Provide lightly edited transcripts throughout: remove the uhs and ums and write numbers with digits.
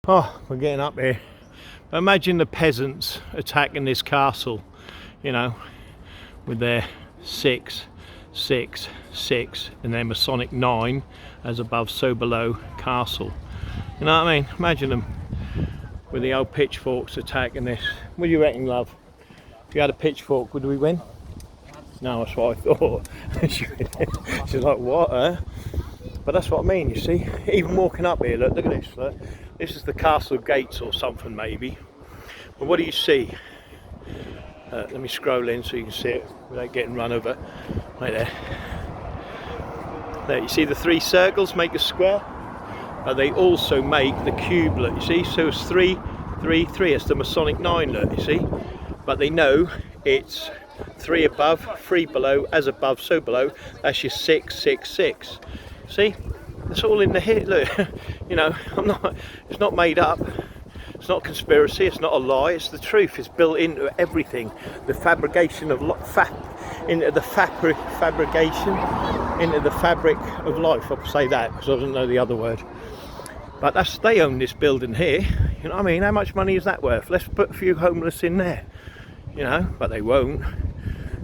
Oh, we're getting up here. Imagine the peasants attacking this castle, you know, with their 6, 6, 6 and their Masonic 9 as above so below castle. You know what I mean? Imagine them with the old pitchforks attacking this. What do you reckon, love? If you had a pitchfork, would we win? No, that's what I thought. She's like, what, But that's what I mean, you see. Even walking up here, look at this, look. This is the castle gates or something, maybe. But what do you see? Let me scroll in so you can see it without getting run over. Right there. There, you see the 3 circles make a square? But they also make the cube, look, you see? So it's 3, 3, 3. It's the Masonic 9, look, you see? But they know it's 3 above, 3 below, as above, so below. That's your 6, 6, 6. See? It's all in the hit, look. You know, it's not made up. It's not conspiracy, it's not a lie, it's the truth. It's built into everything. The fabrication of into the fabric of life. I'll say that because I don't know the other word. But they own this building here. You know what I mean? How much money is that worth? Let's put a few homeless in there. You know, but they won't,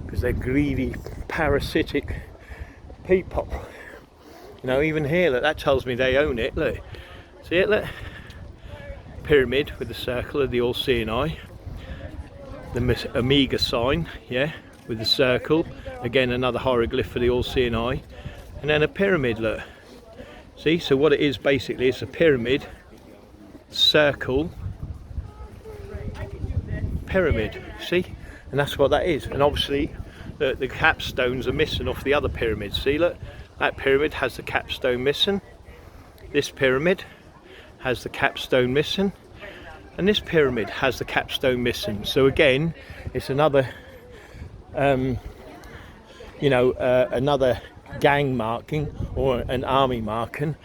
because they're greedy, parasitic people. You know, even here, look, that tells me they own it. Look, see it? Look, pyramid with the circle of the all-seeing eye, the Omega sign, yeah, with the circle. Again, another hieroglyph for the all-seeing eye, and then a pyramid. Look, see? So what it is basically, it's a pyramid, circle, pyramid. See? And that's what that is. And obviously, the capstones are missing off the other pyramids. See? Look. That pyramid has the capstone missing. This pyramid has the capstone missing. And this pyramid has the capstone missing. So again, it's another, another gang marking or an army marking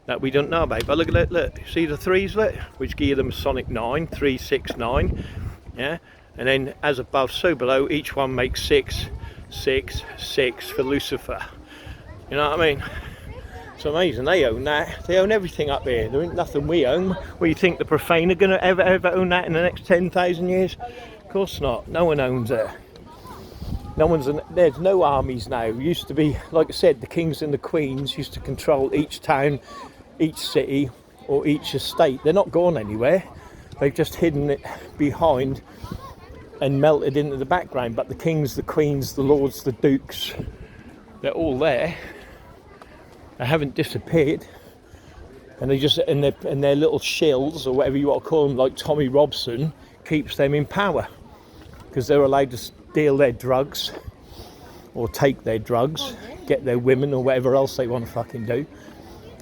that we don't know about. But look at that, look. See the 3s, look, which give you the Masonic 9, 3, 6, 9. Yeah. And then as above, so below, each one makes 6, 6, 6 for Lucifer. You know what I mean? It's amazing. They own that. They own everything up here. There ain't nothing we own. Well, you think the profane are going to ever own that in the next 10,000 years? Of course not. No one owns it. There's no armies now. It used to be, like I said, the kings and the queens used to control each town, each city, or each estate. They're not gone anywhere. They've just hidden it behind and melted into the background. But the kings, the queens, the lords, the dukes, they're all there. They haven't disappeared, and they just and their little shills or whatever you want to call them, like Tommy Robson, keeps them in power because they're allowed to steal their drugs or take their drugs, get their women or whatever else they want to fucking do,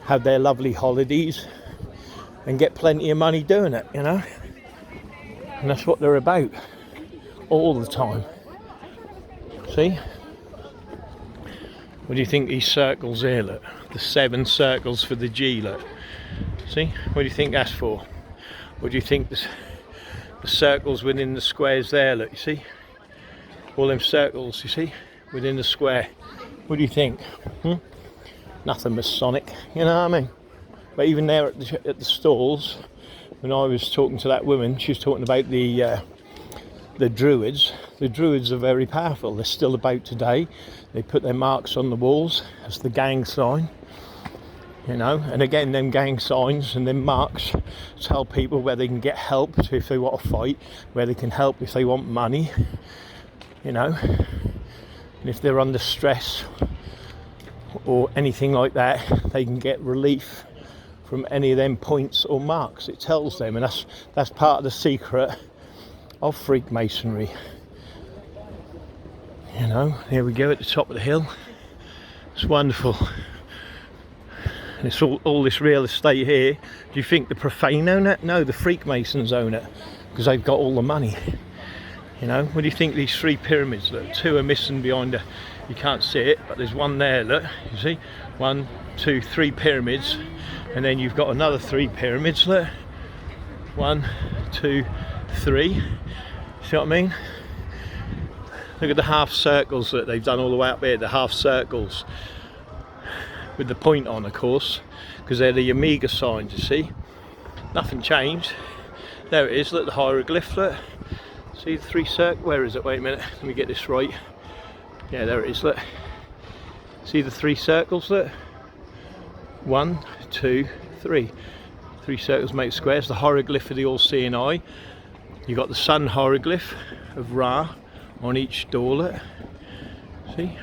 have their lovely holidays, and get plenty of money doing it, you know. And that's what they're about all the time. See? What do you think these circles here, look? The 7 circles for the G, look. See? What do you think that's for? What do you think the circles within the squares there, look, you see? All them circles, you see? Within the square. What do you think? Nothing Masonic, you know what I mean? But even there at the stalls, when I was talking to that woman, she was talking about the Druids. The Druids are very powerful. They're still about today. They put their marks on the walls as the gang sign, you know. And again, them gang signs and them marks tell people where they can get help if they want to fight, where they can help if they want money, you know. And if they're under stress or anything like that, they can get relief from any of them points or marks. It tells them, and that's part of the secret of Freemasonry. You know, here we go at the top of the hill. It's wonderful. And it's all this real estate here. Do you think the profane own it? No, the Freemasons own it because they've got all the money. You know, what do you think these 3 pyramids, look, 2 are missing behind the, you can't see it, but there's one there, look, you see, 1, 2, 3 pyramids, and then you've got another 3 pyramids, look, 1, 2, 3, see what I mean? Look at the half circles that they've done all the way up here, the half circles with the point on, of course, because they're the Omega signs, you see. Nothing changed. There it is, look, the hieroglyph, look. See the three circles? Where is it? Wait a minute, let me get this right. Yeah, there it is, look. See the three circles, look. 1, 2, 3. 3 circles make squares. The hieroglyph of the all-seeing eye. You've got the sun hieroglyph of Ra on each door, look. See?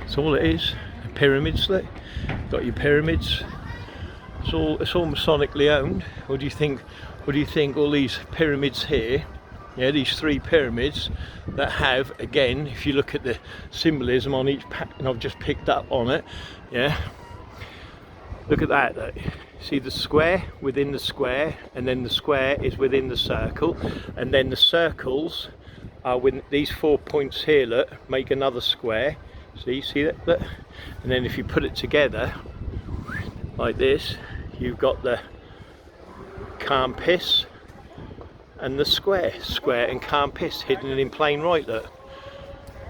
That's all it is. The pyramids, look. Got your pyramids. It's all Masonically owned. What do you think all these pyramids here, yeah, these 3 pyramids that have, again, if you look at the symbolism on each pattern I've just picked up on it, yeah, look at that, look. See the square within the square, and then the square is within the circle, and then the circles are with these 4 points here, look, make another square. See that, look? And then if you put it together like this, you've got the Cumpiss and the square and Cumpiss hidden in plain right, look.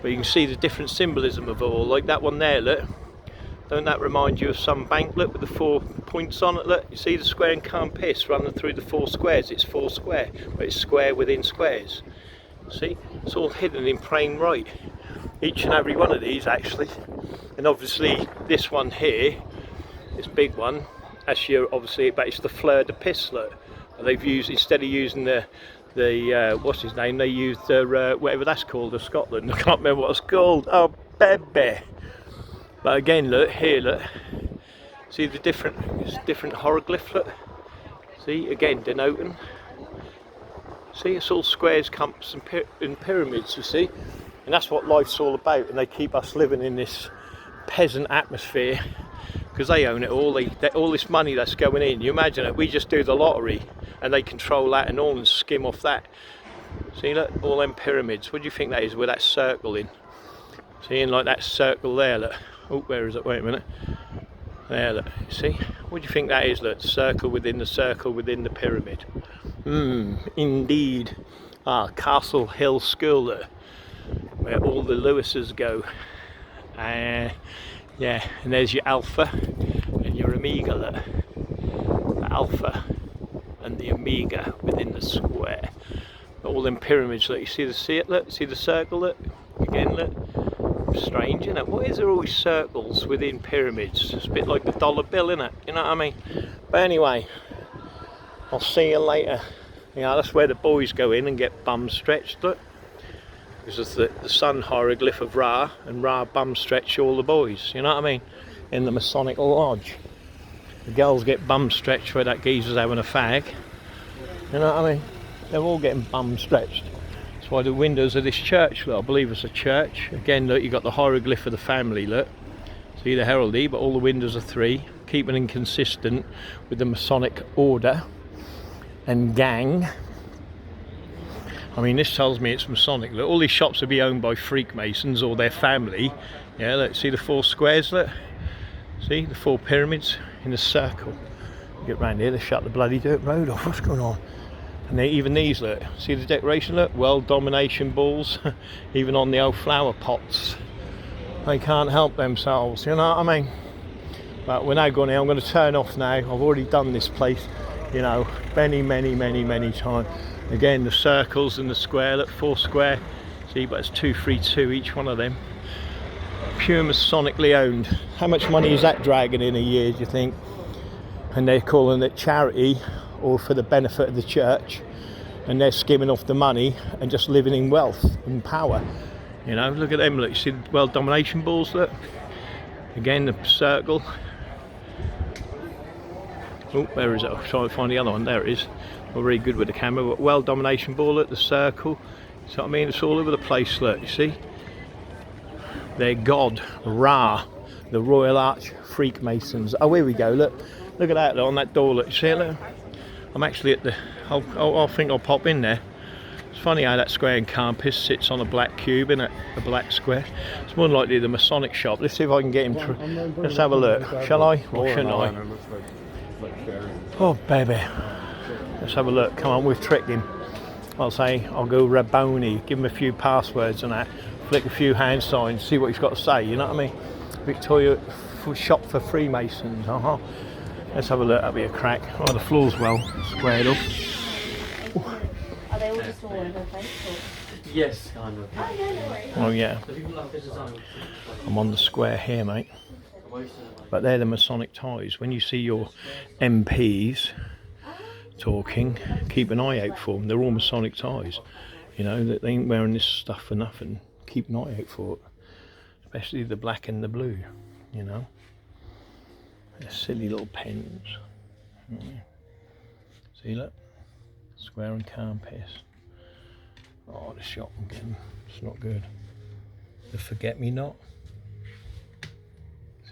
But you can see the different symbolism of it all, like that one there, look. Don't that remind you of some bank, look, with the 4 points on it, look? You see the square and Cumpiss running through the 4 squares, it's 4 square, but it's square within squares. See, it's all hidden in plain right. Each and every one of these actually, and obviously this one here, this big one, that's your, obviously, but it's the fleur de pis, look. They've used, instead of using the what's his name, they used the whatever that's called of Scotland. I can't remember what it's called. Oh, baby. But again, look here, look. See the different hieroglyph, look. See, again, denoting. See, it's all squares, compass, and pyramids, you see. And that's what life's all about, and they keep us living in this peasant atmosphere because they own it all. All this money that's going in, you imagine it, we just do the lottery and they control that and all and skim off that. See, look, all them pyramids. What do you think that is with that circle in? See, and like that circle there, look. Oh, where is it? Wait a minute. There, look. See? What do you think that is, look? Circle within the pyramid. Indeed. Ah, Castle Hill School, look, where all the Lewises go. Yeah, and there's your Alpha and your Omega, look. The Alpha and the Omega within the square. All them pyramids, look. You see it, look. See the circle, look. Again, look. Strange, isn't it? Why is there always circles within pyramids? It's a bit like the dollar bill, isn't it? You know what I mean? But anyway, I'll see you later. You know, that's where the boys go in and get bum stretched, look. This is the sun hieroglyph of Ra, and Ra bum stretch all the boys, you know what I mean? In the Masonic lodge. The girls get bum stretched where that geezer's having a fag. You know what I mean? They're all getting bum stretched. That's why the windows of this church, look, I believe it's a church. Again, look, you've got the hieroglyph of the family, look. See the heraldry, but all the windows are 3, keeping them consistent with the Masonic order and gang. I mean, this tells me it's Masonic. Look, all these shops will be owned by Freakmasons or their family. Yeah, look, see the 4 squares, look. See the 4 pyramids in a circle. Get round here, they shut the bloody dirt road off. What's going on? And even these, look. See the decoration, look. World domination balls, even on the old flower pots. They can't help themselves, you know what I mean? But we're now going here. I'm going to turn off now. I've already done this place, you know, many times. Again, the circles and the square, look, 4 square. See, but it's 232 each one of them. Pure Masonically owned. How much money is that dragging in a year, do you think? And they're calling it charity or for the benefit of the church, and they're skimming off the money and just living in wealth and power. You know, look at them, look, you see the world domination balls, look. Again, the circle. Oh, where is it? I'll try to find the other one. There it is. Not very good with the camera, but world domination ball at the circle. You know what I mean? It's all over the place, look, you see? Their god, Ra, the Royal Arch Freakmasons. Oh, here we go, look. Look at that, look, on that door, look. You see it, look? I'm actually at the... I think I'll pop in there. It's funny how that square in Cumpiss sits on a black cube, innit? A black square. It's more than likely the Masonic shop. Let's see if I can get him. Let's have a look. Shall I? Or shouldn't I? Oh, baby. Let's have a look. Come on, we've tricked him. I'll say, I'll go Rabboni, give him a few passwords and that, flick a few hand signs, see what he's got to say, you know what I mean? Victoria shop for Freemasons, Let's have a look. That'll be a crack. Oh, the floor's well squared up. Are they all just all over the place? Yes, kind of. Oh, yeah, no worries. Oh yeah. I'm on the square here, mate. But they're the Masonic ties. When you see your MPs talking, keep an eye out for them. They're all Masonic ties. You know, that they ain't wearing this stuff for nothing. Keep an eye out for it. Especially the black and the blue, you know. They're silly little pens. See, look. Square and Cumpiss. Oh, the shot I'm getting. It's not good. The forget-me-not.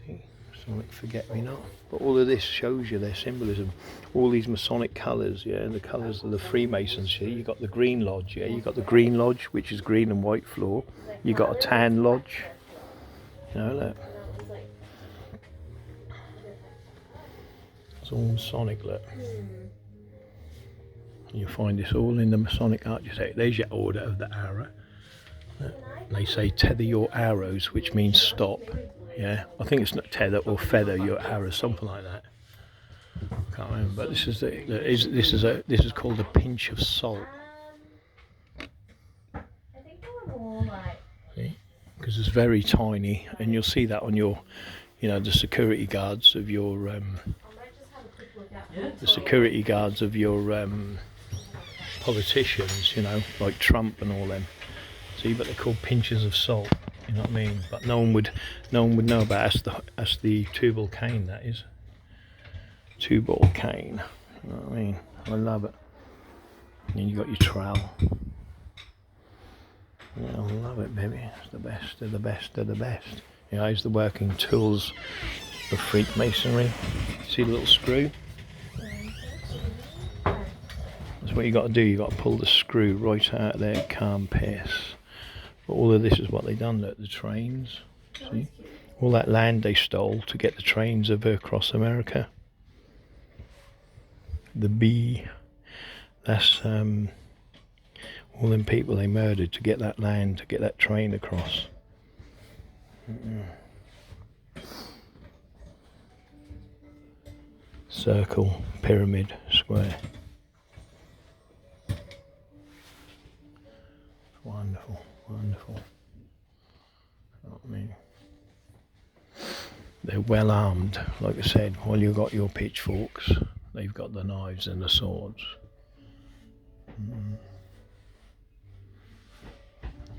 See? Masonic forget-me-not. But all of this shows you their symbolism. All these Masonic colours, yeah, and the colours of the Freemasons. Here, you got the Green Lodge, yeah, you got the Green Lodge, which is green and white floor. You got a Tan Lodge. You know, look. It's all Masonic, look. You find this all in the Masonic arches. There's your order of the arrow. They say tether your arrows, which means stop. Yeah, I think it's not tether or feather your arrows, something like that. Can't remember. But this is called a pinch of salt. See, because it's very tiny, and you'll see that on your, you know, the security guards of your politicians, you know, like Trump and all them. See, but they're called pinches of salt. You know what I mean? But no one would know about it. That's the two-ball cane. That is two-ball cane. You know what I mean? I love it. And then you got your trowel. Yeah, I love it, baby. It's the best of the best of the best. You know, it's the working tools of Freemasonry. See the little screw? That's what you got to do. You got to pull the screw right out of there. Cumpiss. But all of this is what they done. Look, the trains. See, all that land they stole to get the trains over across America. The B. That's all them people they murdered to get that land, to get that train across. Circle, pyramid, square. Wonderful, wonderful. You know what I mean? They're well armed, like I said. While you've got your pitchforks, they've got the knives and the swords.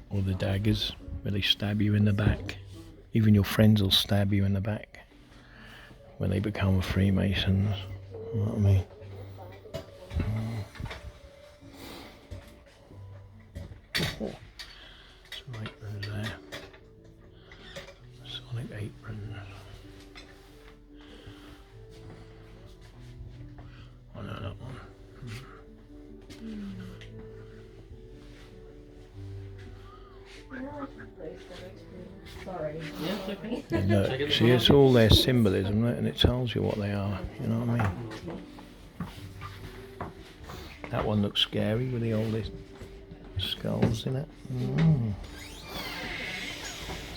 Or the daggers, where they stab you in the back. Even your friends will stab you in the back when they become Freemasons. You know what I mean? Some aprons there. Masonic aprons. I know that one. Sorry. Yeah, okay. And look, see, it's all their symbolism, look, and it tells you what they are. You know what I mean? That one looks scary with the oldest skulls in it.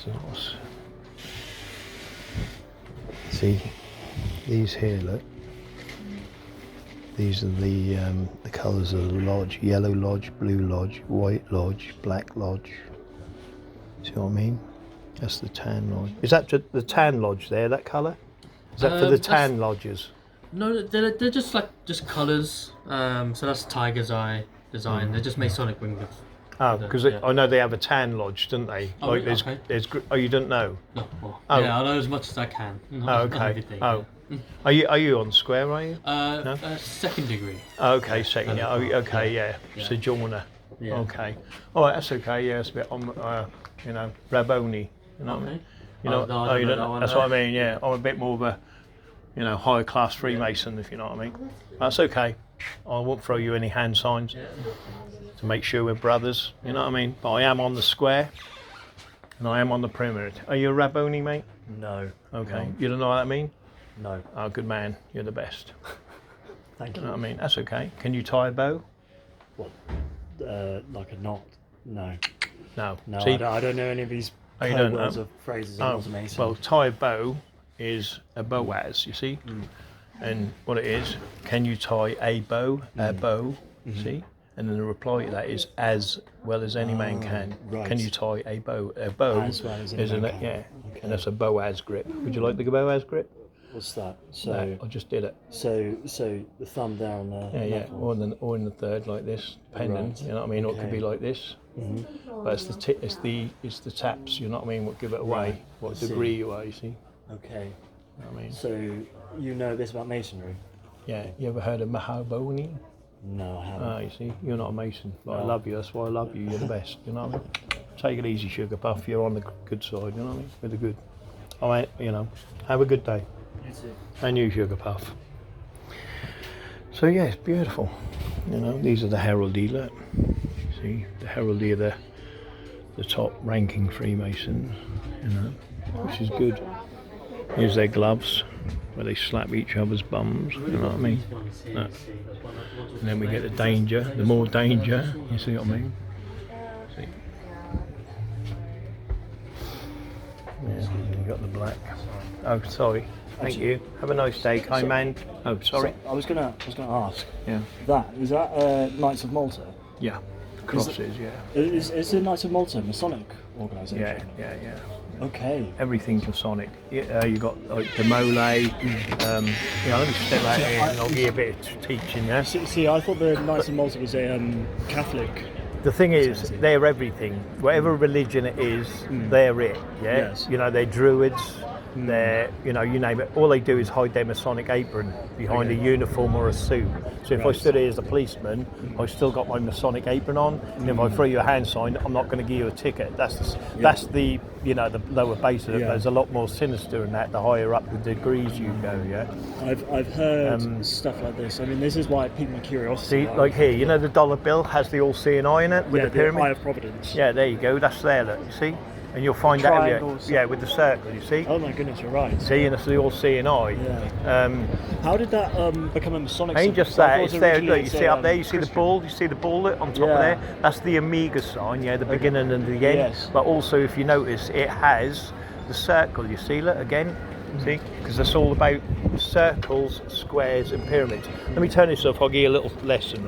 So see, these here, look. These are the colours of the lodge: yellow lodge, blue lodge, white lodge, black lodge. See what I mean? That's the tan lodge. Is that the tan lodge there? That colour? Is that for the tan lodges? No, they're just like colours. So that's tiger's eye design. They're just Masonic winged. Oh, because I know they have a tan lodge, don't they? Oh, like okay. Oh, you don't know? No. Well, Oh. Yeah, I know as much as I can. Oh, okay. Oh, are you on square? Are you? No? Second degree. Oh, okay, second. Yeah. Oh, okay. Yeah. Sojourner. Yeah. Okay. All right, that's okay. Yeah, it's a bit you know, Rabboni. You know. Okay. You know. No, I Oh, you don't don't. know that one, That's no. what I mean. Yeah, I'm a bit more of a, you know, higher class Freemason, if you know what I mean. That's okay. I won't throw you any hand signs to make sure we're brothers. You know what I mean. But I am on the square, and I am on the perimeter. Are you a Rabboni, mate? No. Okay. No. You don't know what that mean? No. Oh, good man. You're the best. Thank You you. know what I mean? That's okay. Can you tie a bow? What? Like a knot? No. No. No, See? I don't know any of these Oh, you code don't words know? or phrases. Oh, well, tie a bow is a boaz, you see? And what it is, can you tie a bow, see? And then the reply to that is as well as any man can. right. Can you tie a bow? A bow As well as any is man an, can. yeah, Okay. and that's a Boaz grip. Would you like the Boaz grip? What's that? So, No, I just did it. so the thumb there on the Yeah, yeah, knuckle. or in the third like this, depending. Right. You know what I mean? Or it could be Okay. like this. But it's the taps. You know what I mean? What give it away? Right, What I see. degree you are? You see? Okay. You know what I mean? So you know a bit about masonry? Yeah. You ever heard of mahogany? No, I haven't. Ah, you see, you're not a mason, but I No. love you. That's why I love you. You're the best. You know what I mean? Take it easy, Sugar Puff. You're on the good side. You know what I mean? With the good. All right. You know. Have a good day. You too. And you, Sugar Puff. So yeah, it's beautiful. You know, these are the heraldry. Look, see, the heraldry are the top ranking Freemasons. You know, which is good. Here's their gloves, where they slap each other's bums. You know what I mean? No. And then we get the danger. The more danger, you see what I mean? See? Yeah, you got the black. Oh, sorry. Thank you. Have a nice day, kind man. Oh, sorry. So, I was gonna ask. Yeah. Is that Knights of Malta? Yeah. Crosses, yeah. Is the Knights of Malta Masonic organisation? Yeah. Okay. Everything's Masonic. Yeah, you got like the mole. Let me step out here and I'll give you a bit of teaching. Yeah. See, I thought the Knights of Malta was a Catholic. The thing is, they're everything. Whatever religion it is, they're it. Yeah. Yes. You know, they're druids. They're, you know, you name it. All they do is hide their Masonic apron behind a uniform or a suit. So if I stood here as a policeman, I still got my Masonic apron on. And if I throw you a hand sign, I'm not going to give you a ticket. That's the you know, the lower base of it. Yeah. There's a lot more sinister in that. The higher up the degrees you go. Yeah. I've heard stuff like this. I mean, this is why it piqued my curiosity. See, like here, you know, the dollar bill has the all-seeing eye in it with the pyramid. Eye of Providence. Yeah, there you go. That's there. Look, you see. And you'll find that Triangles. yeah, with the circle, you see. Oh my goodness, you're right. See, and it's the all-seeing eye. Yeah. How did that become a Masonic? Ain't just symbol? I that, thought it's it there, originally look, you see up there, you see the Christian. ball, on top of there? That's the Omega sign, yeah, the beginning and the end. Yes. But also, if you notice, it has the circle, you see, look, again, see? Because it's all about circles, squares and pyramids. Let me turn this off, I'll give you a little lesson.